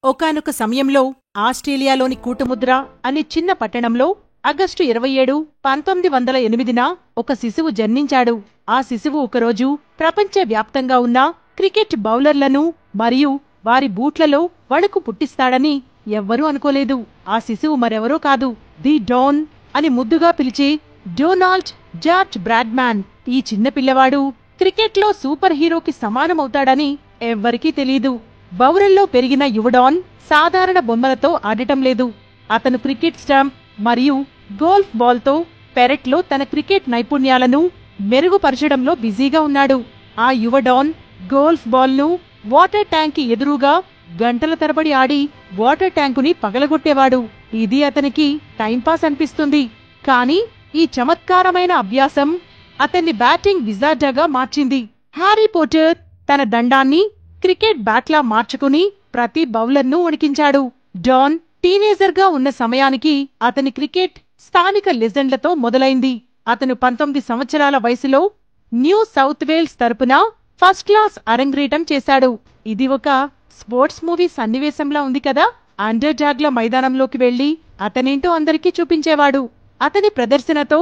ఒకానొక సమయంలో ఆస్ట్రేలియాలోని కూటుముద్ర అనే చిన్న పట్టణంలో ఆగస్టు 27, 1908న ఒక శిశువు జన్మించాడు. ఆ శిశువు ఒకరోజు ప్రపంచవ్యాప్తంగా ఉన్న క్రికెట్ బౌలర్లను మరియు వారి బూట్లలో వణుకు పుట్టిస్తాడని ఎవ్వరూ అనుకోలేదు. ఆ శిశువు మరెవరో కాదు, ది డాన్ అని ముద్దుగా పిలిచే డొనాల్డ్ జార్జ్ బ్రాడ్మాన్. ఈ చిన్న పిల్లవాడు క్రికెట్లో సూపర్ హీరోకి సమానమవుతాడని ఎవ్వరికీ తెలీదు. బౌరల్లో పెరిగిన యువడాన్ సాధారణ బొమ్మలతో ఆడటం లేదు. అతను క్రికెట్ స్టాంప్ మరియు గోల్ఫ్ బాల్తో పెరట్లో తన క్రికెట్ నైపుణ్యాలను మెరుగుపరచడంలో బిజీగా ఉన్నాడు. ఆ యువడాన్ గోల్ఫ్ బాల్ను వాటర్ ట్యాంక్ ఎదురుగా గంటల తరబడి ఆడి వాటర్ ట్యాంకుని పగలగొట్టేవాడు. ఇది అతనికి టైంపాస్ అనిపిస్తుంది. కానీ ఈ చమత్కారమైన అభ్యాసం అతన్ని బ్యాటింగ్ విజార్డ్గా మార్చింది. హ్యారీ పోటర్ తన దండాన్ని క్రికెట్ బ్యాట్లా మార్చుకుని ప్రతి బౌలర్ను వణికించాడు. డాన్ టీనేజర్గా ఉన్న సమయానికి అతని క్రికెట్ స్థానిక లెజెండ్లతో మొదలైంది. అతను 19 సంవత్సరాల వయసులో న్యూ సౌత్ వేల్స్ తరపున ఫస్ట్ క్లాస్ అరంగేట్రం చేశాడు. ఇది ఒక స్పోర్ట్స్ మూవీ సన్నివేశంలా ఉంది కదా. అండర్ డాగ్ల మైదానంలోకి వెళ్లి అతనేంటో అందరికీ చూపించేవాడు. అతని ప్రదర్శనతో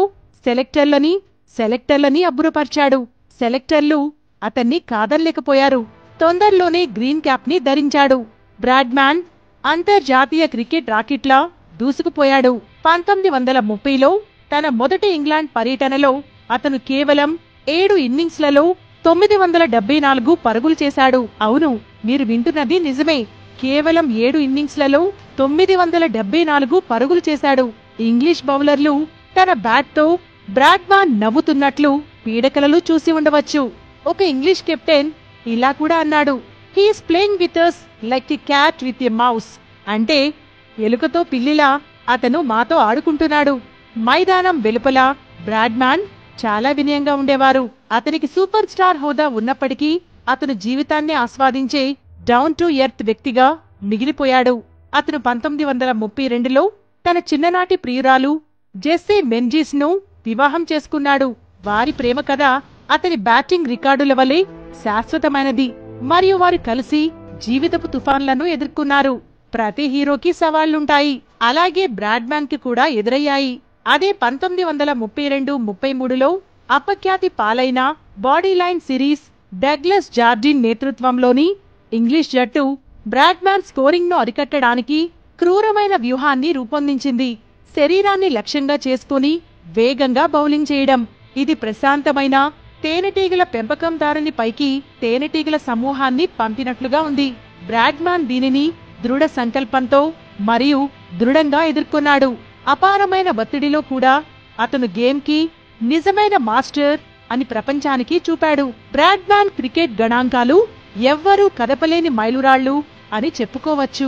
సెలెక్టర్లని అబ్బురపర్చాడు. సెలెక్టర్లు అతన్ని కాదల్లేకపోయారు. తొందరలోనే గ్రీన్ క్యాప్ ని ధరించాడు. బ్రాడ్మాన్ అంతర్జాతీయ క్రికెట్ రాకెట్లా దూసుకుపోయాడు. 1930లో తన మొదటి ఇంగ్లాండ్ పర్యటనలో అతను కేవలం 7 ఇన్నింగ్స్లలో 974 పరుగులు చేశాడు. అవును, మీరు వింటున్నది నిజమే. కేవలం 7 ఇన్నింగ్స్లలో 974 పరుగులు చేశాడు. ఇంగ్లీష్ బౌలర్లు తన బ్యాట్తో బ్రాడ్మాన్ నవ్వుతున్నట్లు పీడకలలు చూసి ఉండవచ్చు. ఒక ఇంగ్లీష్ కెప్టెన్ ఇలా కూడా అన్నాడు, he's playing with us like a cat with a mouse. అంటే ఎలుకతో పిల్లిలా అతను మాతో ఆడుకుంటున్నాడు. మైదానం వెలుపల బ్రాడ్మాన్ చాలా వినయంగా ఉండేవారు. అతనికి సూపర్ స్టార్ హోదా ఉన్నప్పటికీ అతను జీవితాన్ని ఆస్వాదించే డౌన్ టు ఎర్త్ వ్యక్తిగా మిగిలిపోయాడు. అతను 1932లో తన చిన్ననాటి ప్రియురాలు జెస్సీ మెంజిస్ ను వివాహం చేసుకున్నాడు. వారి ప్రేమ కథ అతని బ్యాటింగ్ రికార్డుల వలె శాశ్వతమైనది మరియు వారు కలిసి జీవితపు తుఫాన్లను ఎదుర్కొన్నారు. ప్రతి హీరోకి సవాళ్లుంటాయి, అలాగే బ్రాడ్మాన్ కి కూడా ఎదురయ్యాయి. అదే 1932-33లో అపఖ్యాతి పాలైన బాడీలైన్ సిరీస్ డగ్లస్ జార్డిన్ నేతృత్వంలోని ఇంగ్లీష్ జట్టు బ్రాడ్మాన్ స్కోరింగ్ ను అరికట్టడానికి క్రూరమైన వ్యూహాన్ని రూపొందించింది. శరీరాన్ని లక్ష్యంగా చేసుకుని వేగంగా బౌలింగ్ చేయడం. ఇది ప్రశాంతమైన తేనెటీగల పెంపకందారుని పైకి తేనెటీగల సమూహాన్ని పంపినట్లుగా ఉంది. బ్రాడ్మాన్ దీనిని దృఢ సంకల్పంతో మరియు దృఢంగా ఎదుర్కొన్నాడు. అపారమైన ఒత్తిడిలో కూడా అతను గేమ్కి నిజమైన మాస్టర్ అని ప్రపంచానికి చూపాడు. బ్రాడ్మాన్ క్రికెట్ గణాంకాలు ఎవ్వరూ కదపలేని మైలురాళ్లు అని చెప్పుకోవచ్చు.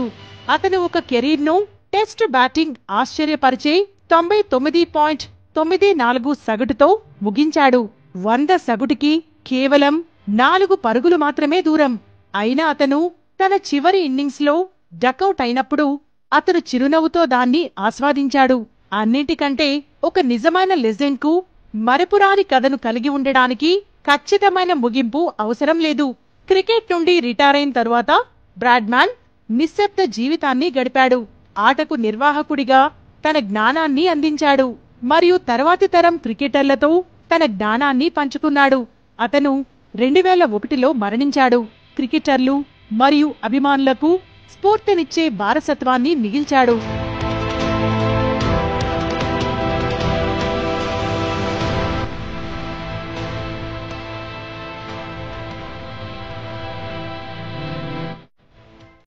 అతను ఒక కెరీర్ను టెస్ట్ బ్యాటింగ్ ఆశ్చర్యపరిచే 99.94 సగటుతో ముగించాడు. 100 సగటుకి కేవలం 4 పరుగులు మాత్రమే దూరం. అయినా అతను తన చివరి ఇన్నింగ్స్లో డకౌట్ అయినప్పుడు అతను చిరునవ్వుతో దాన్ని ఆస్వాదించాడు. అన్నింటికంటే ఒక నిజమైన లెజెండ్ కు మరపురాని కథను కలిగి ఉండడానికి ఖచ్చితమైన ముగింపు అవసరం లేదు. క్రికెట్ నుండి రిటైర్ అయిన తరువాత బ్రాడ్మాన్ నిశ్శబ్ద జీవితాన్ని గడిపాడు. ఆటకు నిర్వాహకుడిగా తన జ్ఞానాన్ని అందించాడు మరియు తర్వాతి తరం క్రికెటర్లతో తన జ్ఞానాన్ని పంచుకున్నాడు. అతను 2001లో మరణించాడు. క్రికెటర్లు మరియు అభిమానులకు స్ఫూర్తినిచ్చే వారసత్వాన్ని మిగిల్చాడు.